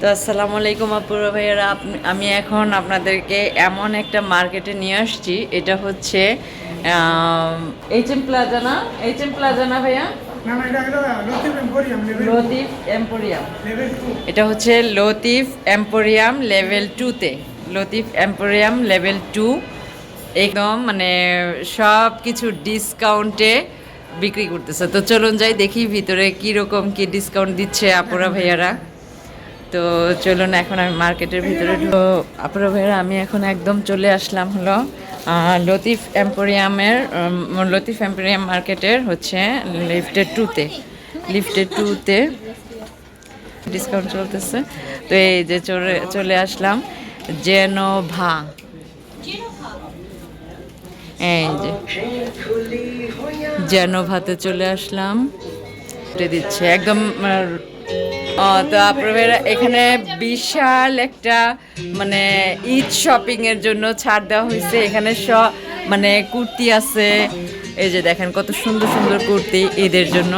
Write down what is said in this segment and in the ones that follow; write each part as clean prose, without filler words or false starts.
তো আসসালামু আলাইকুম আপুরা ভাইয়ারা, আমি এখন আপনাদেরকে এমন একটা মার্কেটে নিয়ে আসছি। এটা হচ্ছে এইচএম প্লাজা না? এইচএম প্লাজা না ভাইয়া? লতিফ এম্পোরিয়াম। এটা হচ্ছে লতিফ এম্পোরিয়াম লেভেল 2-তে। লতিফ এম্পোরিয়াম লেভেল 2 একদম মানে সব কিছু ডিসকাউন্টে বিক্রি করতেছে। তো চলুন যাই দেখি ভিতরে কীরকম কি ডিসকাউন্ট দিচ্ছে আপুরা ভাইয়ারা। তো চলুন এখন আমি মার্কেটের ভিতরে আপনারা ভাইরা, আমি এখন একদম চলে আসলাম হলো লতিফ এম্পোরিয়াম মার্কেটের হচ্ছে লিফটেড টুতে ডিসকাউন্ট চলতেছে। তো এই যে চলে আসলাম জেনোভা, এই যে জেনোভাতে চলে আসলাম। দিচ্ছে একদম তো আপনারা এখানে বিশাল একটা মানে ঈদ শপিং এর জন্য ছাড় দেওয়া হয়েছে। এখানে সব মানে কুর্তি আছে, এই যে দেখেন কত সুন্দর সুন্দর কুর্তি ঈদের জন্য,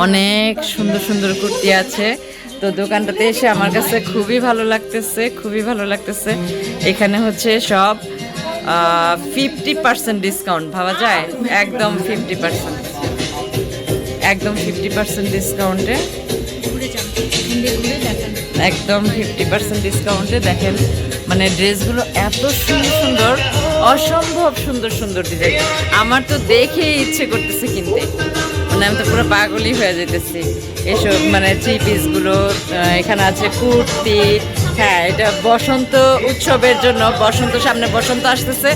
অনেক সুন্দর সুন্দর কুর্তি আছে। তো দোকানটাতে এসে আমার কাছে খুবই ভালো লাগতেছে। এখানে হচ্ছে সব 50% ডিসকাউন্ট, ভাবা যায় একদম 50% ডিসকাউন্টে, একদম 50% ডিসকাউন্টে দেখেন মানে ড্রেসগুলো এত সুন্দর সুন্দর, অসম্ভব সুন্দর সুন্দর ডিজাইন। আমার তো দেখেই ইচ্ছে করতেছে কিনতে, মানে আমি তো পুরো পাগলই হয়ে যেতেছি এসব মানে থ্রি পিসগুলো। এখানে আছে কুর্তি। হ্যাঁ, এটা বসন্ত উৎসবের জন্য, সামনে বসন্ত আসতেছে,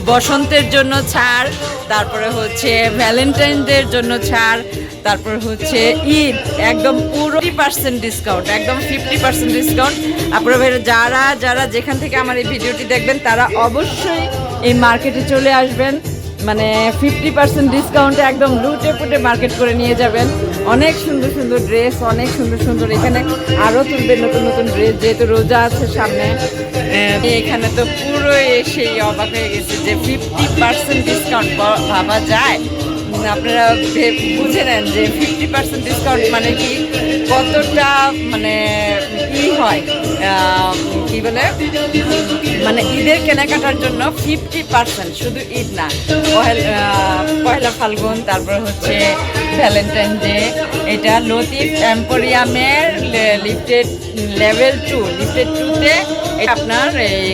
বসন্তের জন্য ছাড়, তারপরে হচ্ছে ভ্যালেন্টাইন ডের জন্য ছাড়, তারপর হচ্ছে ঈদ একদম পুরো 50% ডিসকাউন্ট, একদম 50% ডিসকাউন্ট। আপনারা যারা যারা যেখান থেকে আমার এই ভিডিওটি দেখবেন তারা অবশ্যই এই মার্কেটে চলে আসবেন। মানে 50% ডিসকাউন্টে একদম লুটে পুটে মার্কেট করে নিয়ে যাবেন। অনেক সুন্দর সুন্দর ড্রেস, অনেক সুন্দর সুন্দর, এখানে আরও তুলবে নতুন নতুন ড্রেস, যেহেতু রোজা আছে সামনে। এখানে তো পুরো এসেই অবাক হয়ে গেছে যে 50% ডিসকাউন্ট, ভাবা যায়? আপনারা বুঝে নেন যে 50% ডিসকাউন্ট মানে কি, কতটা মানে হয় কি বলে, মানে ঈদের কেনাকাটার জন্য 50%, শুধু ঈদ না, পয়লা ফাল্গুন, তারপর হচ্ছে ভ্যালেন্টাইন ডে। এটা লতিফ এম্পোরিয়ামের লিফটেড লেভেল 2তে আপনার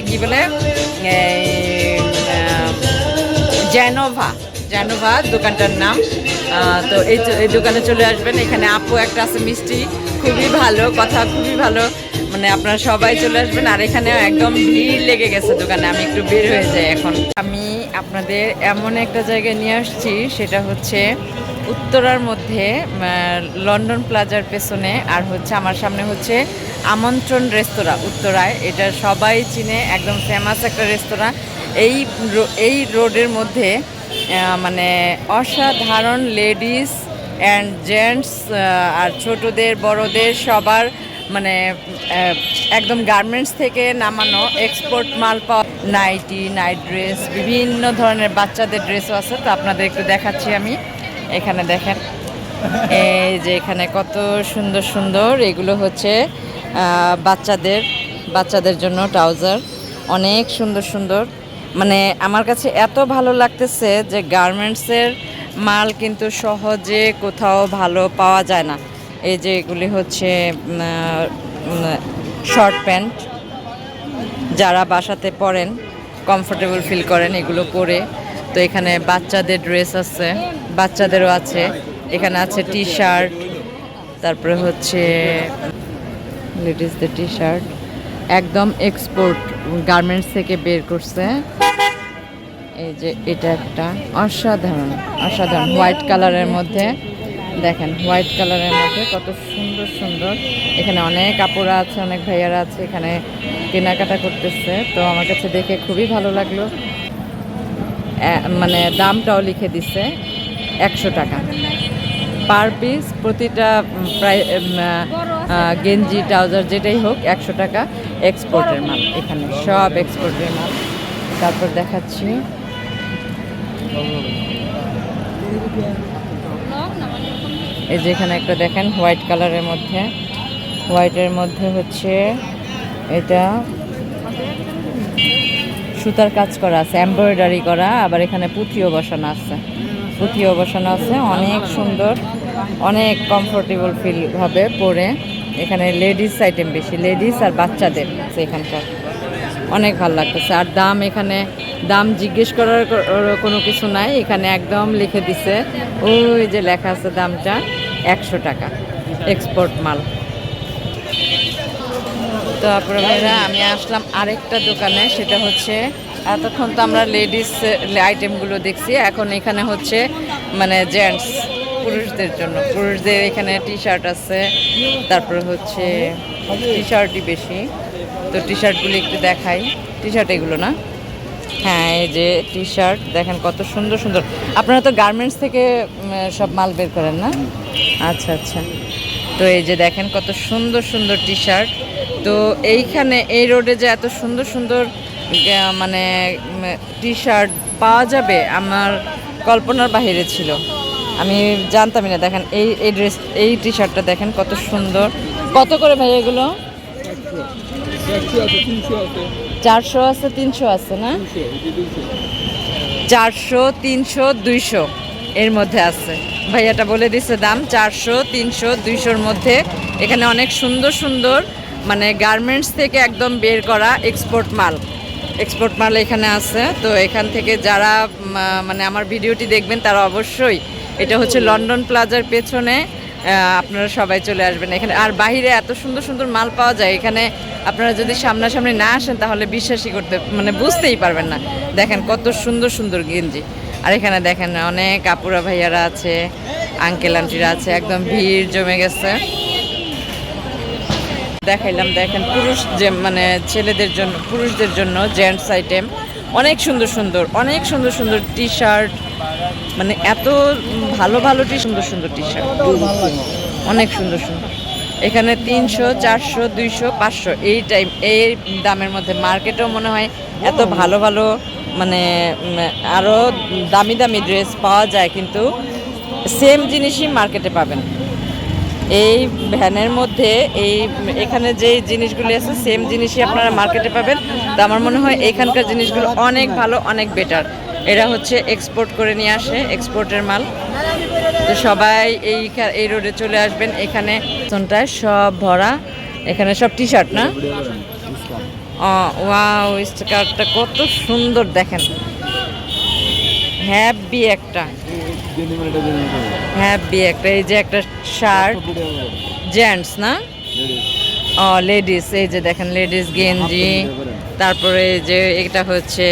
কি বলে জেনোভা দোকানটার নাম। তো এই দোকানে চলে আসবেন। এখানে আপু একটা আছে মিষ্টি, খুবই ভালো কথা, খুবই ভালো, মানে আপনারা সবাই চলে আসবেন। আর এখানে একদম ভিড় লেগে গেছে দোকানে, আমি একটু বের হয়ে যাই এখন। আমি আপনাদের এমন একটা জায়গায় নিয়ে আসছি, সেটা হচ্ছে উত্তরার মধ্যে লন্ডন প্লাজার পেছনে, আর হচ্ছে আমার সামনে হচ্ছে আমন্ত্রণ রেস্তোরাঁ উত্তরায়। এটা সবাই চিনে, একদম ফেমাস একটা রেস্তোরাঁ। এই রোডের মধ্যে মানে অসাধারণ লেডিস অ্যান্ড জেন্টস আর ছোটদের বড়দের সবার মানে একদম গার্মেন্টস থেকে নামানো এক্সপোর্ট মাল পাওয়া, নাইট ড্রেস, বিভিন্ন ধরনের বাচ্চাদের ড্রেসও আছে। তো আপনাদের একটু দেখাচ্ছি আমি। এখানে দেখেন, এই যে এখানে কত সুন্দর সুন্দর, এগুলো হচ্ছে বাচ্চাদের জন্য ট্রাউজার, অনেক সুন্দর সুন্দর। মানে আমার কাছে এত ভালো লাগতেছে যে গার্মেন্টসের মাল কিন্তু সহজে কোথাও ভালো পাওয়া যায় না। এই যে এগুলি হচ্ছে শর্ট প্যান্ট, যারা বাসাতে পরেন কমফোর্টেবল ফিল করেন এগুলো পরে। তো এখানে বাচ্চাদের ড্রেস আছে, বাচ্চাদেরও আছে। এখানে আছে টি শার্ট, তারপরে হচ্ছে লেডিসদের টি শার্ট, একদম এক্সপোর্ট গার্মেন্টস থেকে বের করছে। এই যে এটা একটা অসাধারণ হোয়াইট কালারের মধ্যে, দেখেন হোয়াইট কালারের মধ্যে কত সুন্দর সুন্দর। এখানে অনেক আপুরা আছে, অনেক ভাইয়ারা আছে, এখানে কেনাকাটা করতেছে। তো আমার কাছে দেখে খুবই ভালো লাগলো। মানে দামটাও লিখে দিছে 100 টাকা পার পিস, প্রতিটা প্রায় গেঞ্জি ট্রাউজার যেটাই হোক 100 টাকা। এক্সপোর্টের মাল, এখানে সব এক্সপোর্টের মাল। তারপর দেখাচ্ছি এই যে এখানে একটা দেখেন হোয়াইট কালারের মধ্যে, হোয়াইটের মধ্যে হচ্ছে এটা সুতার কাজ করা আছে, এমব্রয়ডারি করা, আবার এখানে পুঁথিও বসানো আছে, পুঁথিও বসানো আছে। অনেক সুন্দর, অনেক কমফোর্টেবল ফিল হবে পরে। এখানে লেডিস আইটেম বেশি, লেডিস আর বাচ্চাদের এখানকার অনেক ভালো লাগতেছে। আর দাম, এখানে দাম জিজ্ঞেস করার কোনো কিছু নাই, এখানে একদম লিখে দিছে, ওই যে লেখা আছে দামটা 100 টাকা, এক্সপোর্ট মাল। তো আপনারা ভাইরা আমি আসলাম আরেকটা দোকানে, সেটা হচ্ছে এতক্ষণ তো আমরা লেডিস আইটেমগুলো দেখছি, এখন এখানে হচ্ছে মানে জেন্টস, পুরুষদের জন্য, পুরুষদের এখানে টি শার্ট আছে, তারপরে হচ্ছে টি শার্টই বেশি। তো টি শার্টগুলো একটু দেখাই, টি শার্ট এগুলো না, হ্যাঁ এই যে টি শার্ট দেখেন কত সুন্দর সুন্দর। আপনারা তো গার্মেন্টস থেকে সব মাল বের করেন না? আচ্ছা আচ্ছা। তো এই যে দেখেন কত সুন্দর সুন্দর টি শার্ট। তো এইখানে এই রোডে যে এত সুন্দর সুন্দর মানে টি শার্ট পাওয়া যাবে আমার কল্পনার বাহিরে ছিল, আমি জানতামই না। দেখেন এই ড্রেস, এই টি শার্টটা দেখেন কত সুন্দর। কত করে ভাই এগুলো? 400 আছে, 300 আছে না? 400, 300, 200 এর মধ্যে আছে। ভাইয়াটা বলে দিচ্ছে দাম 400, 300, 200-র মধ্যে। এখানে অনেক সুন্দর সুন্দর মানে গার্মেন্টস থেকে একদম বের করা এক্সপোর্ট মাল, এক্সপোর্ট মাল এখানে আছে। তো এখান থেকে যারা মানে আমার ভিডিওটি দেখবেন তারা অবশ্যই, এটা হচ্ছে লন্ডন প্লাজার পেছনে, আপনারা সবাই চলে আসবেন এখানে। আর বাইরে এত সুন্দর সুন্দর মাল পাওয়া যায়, এখানে আপনারা যদি সামনাসামনি না আসেন তাহলে বিশ্বাসই করতে মানে বুঝতেই পারবেন না। দেখেন কত সুন্দর সুন্দর গেঞ্জি। আর এখানে দেখেন অনেক আপুরা ভাইয়ারা আছে, আঙ্কেল আন্টিরা আছে, একদম ভিড় জমে গেছে। দেখাইলাম, দেখেন পুরুষ যে মানে ছেলেদের জন্য, পুরুষদের জন্য জেন্টস আইটেম অনেক সুন্দর সুন্দর, অনেক সুন্দর সুন্দর টি শার্ট, মানে এত ভালো ভালো সুন্দর সুন্দর টি শার্ট, অনেক সুন্দর সুন্দর। এখানে 300, 400, 200, 500 এই দামের মধ্যে। মার্কেটেও মনে হয় এত ভালো ভালো মানে আরও দামি দামি ড্রেস পাওয়া যায়, কিন্তু সেম জিনিসই মার্কেটে পাবেন। এই ভ্যানের মধ্যে এখানে যে জিনিসগুলো আছে সেম জিনিসই আপনারা মার্কেটে পাবেন। তো আমার মনে হয় এখানকার জিনিসগুলো অনেক ভালো, অনেক বেটার। এরা হচ্ছে এক্সপোর্ট করে নিয়ে আসে, এক্সপোর্টের মাল। তো সবাই এই রোডে চলে আসবেন, এখানে সব ভরা, এখানে সব টি শার্ট না। ওয়াও, স্কার্টটা কত সুন্দর দেখেন, হ্যাপি একটা, হ্যাপি একটা। এই যে একটা শার্ট, জেন্টস না, ও লেডিস, এই যে দেখেন লেডিস গেঞ্জি, তারপরে যে এটা হচ্ছে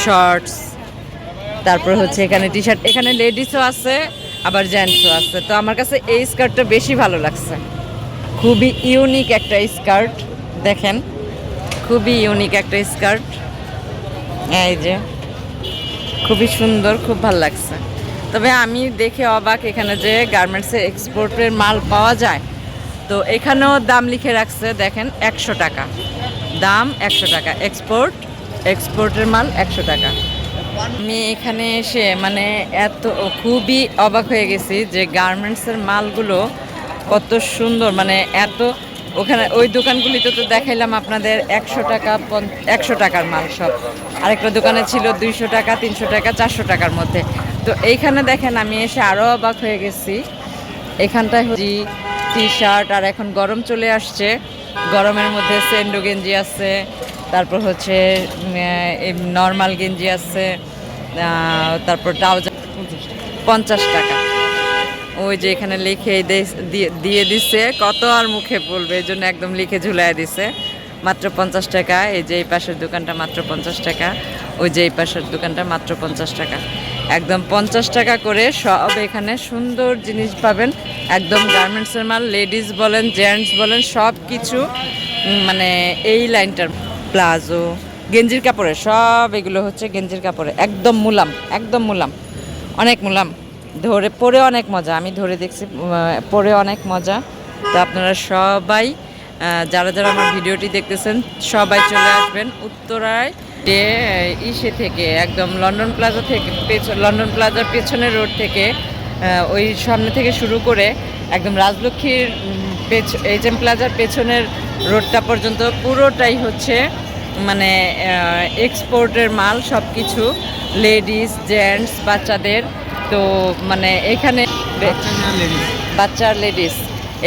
শর্টস, তারপর হচ্ছে এখানে টি শার্ট। এখানে লেডিসও আছে আবার জেন্টসও আছে। তো আমার কাছে এই স্কার্টটা বেশি ভালো লাগছে, খুবই ইউনিক একটা স্কার্ট। দেখেন খুবই ইউনিক একটা স্কার্ট, এই যে খুবই সুন্দর, খুব ভালো লাগছে। তবে আমি দেখে অবাক, এখানে যে গার্মেন্টসের এক্সপোর্টের মাল পাওয়া যায়, তো এখানেও দাম লিখে রাখছে দেখেন 100 টাকা, দাম 100 টাকা, এক্সপোর্টের মাল 100 টাকা। আমি এখানে এসে মানে খুবই অবাক হয়ে গেছি যে গার্মেন্টসের মালগুলো কত সুন্দর, মানে এত। ওখানে ওই দোকানগুলিতে তো দেখাইলাম আপনাদের 100 টাকা, 100 টাকার মাল সব। আরেকটা দোকানে ছিল 200 টাকা, 300 টাকা, 400 টাকার মধ্যে। তো এইখানে দেখেন আমি এসে আরও অবাক হয়ে গেছি। এখানটায় টি শার্ট, আর এখন গরম চলে আসছে, গরমের মধ্যে সেন্ডো গেঞ্জি আছে, তারপর হচ্ছে নর্মাল গেঞ্জি আছে, তারপর ট্রাউজার 50 টাকা। ওই যে এখানে লিখে দিয়ে দিচ্ছে, কত আর মুখে বলবে, এই জন্য একদম লিখে ঝুলাই দিছে মাত্র 50 টাকা। এই যে এই পাশের দোকানটা মাত্র 50 টাকা, ওই যে এই পাশের দোকানটা মাত্র 50 টাকা, একদম 50 টাকা করে সব এখানে সুন্দর জিনিস পাবেন। একদম গার্মেন্টসের মাল, লেডিস বলেন জেন্টস বলেন সব কিছু, মানে এই লাইনটার প্লাজো, গেঞ্জির কাপড়ে সব এগুলো হচ্ছে গেঞ্জির কাপড়ে, একদম মুলাম, একদম মুলাম, অনেক মুলাম, ধরে পরে অনেক মজা। আমি ধরে দেখছি, পরে অনেক মজা। তো আপনারা সবাই যারা যারা আমার ভিডিওটি দেখতেছেন সবাই চলে আসবেন উত্তরায় ইসে থেকে, একদম লন্ডন প্লাজা থেকে, লন্ডন প্লাজার পেছনের রোড থেকে, ওই সামনে থেকে শুরু করে একদম রাজলক্ষ্মীর এইচএম প্লাজার পেছনের রোডটা পর্যন্ত পুরোটাই হচ্ছে মানে এক্সপোর্টের মাল, সব কিছু লেডিস জেন্টস বাচ্চাদের। তো মানে এখানে বাচ্চার লেডিস,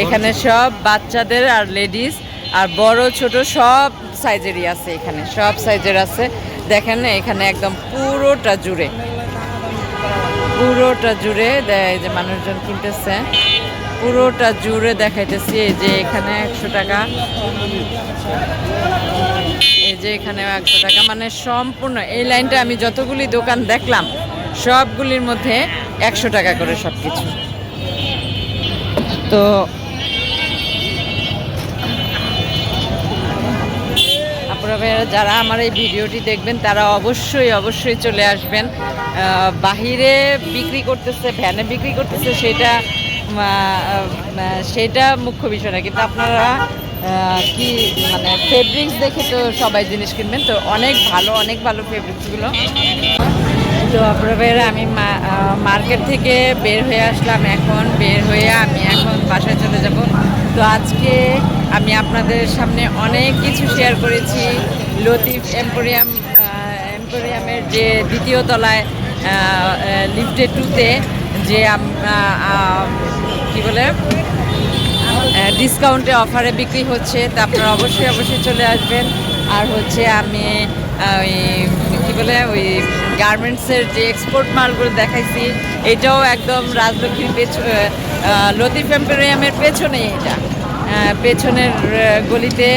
এখানে সব বাচ্চাদের আর লেডিস আর বড় ছোট সব সাইজেরই আছে, এখানে সব সাইজের আছে। দেখেন এখানে একদম পুরোটা জুড়ে এই যে মানুষজন কিনতেছে, পুরোটা জুড়ে দেখাইতেছি। এই যে এখানে 100 টাকা, এই যে এখানে 100 টাকা, মানে সম্পূর্ণ এই লাইনটা আমি যতগুলি দোকান দেখলাম সবগুলির মধ্যে 100 টাকা করে সব কিছু। তো আপনারা যারা আমার এই ভিডিওটি দেখবেন তারা অবশ্যই চলে আসবেন। বাহিরে বিক্রি করতেছে, ভ্যানে বিক্রি করতেছে, সেটা মুখ্য বিষয় না, কিন্তু আপনারা কি মানে ফেব্রিক্স দেখে তো সবাই জিনিস কিনবেন। তো অনেক ভালো ফেব্রিক্সগুলো। তো আপনারা আমি মার্কেট থেকে বের হয়ে আসলাম, এখন বের হয়ে আমি এখন বাসায় চলে যাব। তো আজকে আমি আপনাদের সামনে অনেক কিছু শেয়ার করেছি। লতিফ এম্পোরিয়ামের যে দ্বিতীয় তলায় লিফটে 2-তে যে কি বলে ডিসকাউন্টে অফারে বিক্রি হচ্ছে, তা আপনারা অবশ্যই চলে আসবেন। আর হচ্ছে আমি ওই কী বলে ওই গার্মেন্টসের যে এক্সপোর্ট মালগুলো দেখাইছি, এটাও একদম রাজলক্ষ্মীর লতিফ এম্পোরিয়ামের পেছনেই, এটা পেছনের গলিতে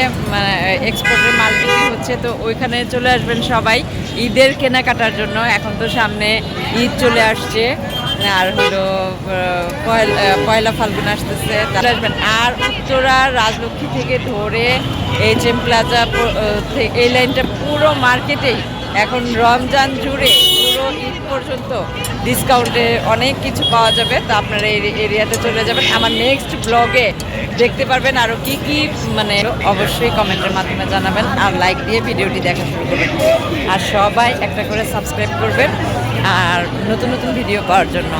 এক্সপোর্টের মাল বিক্রি হচ্ছে। তো ওইখানে চলে আসবেন সবাই ঈদের কেনাকাটার জন্য। এখন তো সামনে ঈদ চলে আসছে, আর হলো পয়লা ফাল্গুন আসতেছে, চলে আসবেন। আর উত্তরা রাজলক্ষ্মী থেকে ধরে এইচএম প্লাজা এই লাইনটা পুরো মার্কেটেই এখন রমজান জুড়ে পুরো ঈদ পর্যন্ত ডিসকাউন্টে অনেক কিছু পাওয়া যাবে। তো আপনারা এই এরিয়াতে চলে যাবেন। আমার নেক্সট ব্লগে দেখতে পারবেন আরও কি মানে অবশ্যই কমেন্টের মাধ্যমে জানাবেন, আর লাইক দিয়ে ভিডিওটি দেখা শুরু করবেন। আর সবাই একটা করে সাবস্ক্রাইব করবেন আর নতুন ভিডিও পাওয়ার জন্য,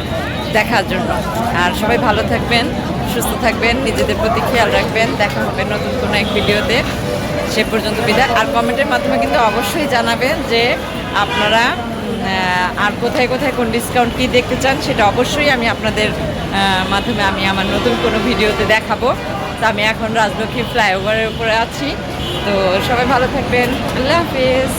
দেখার জন্য। আর সবাই ভালো থাকবেন, সুস্থ থাকবেন, নিজেদের প্রতি খেয়াল রাখবেন। দেখা হবে নতুন কোনো এক ভিডিওতে, সে পর্যন্ত বিদায়। আর কমেন্টের মাধ্যমে কিন্তু অবশ্যই জানাবেন যে আপনারা আর কোথায় কোন ডিসকাউন্ট কী দেখতে চান, সেটা অবশ্যই আমি আপনাদের মাধ্যমে আমি আমার নতুন কোনো ভিডিওতে দেখাবো। তো আমি এখন রাজলক্ষ্মী ফ্লাইওভারের উপরে আছি। তো সবাই ভালো থাকবেন, আল্লাহ হাফিজ।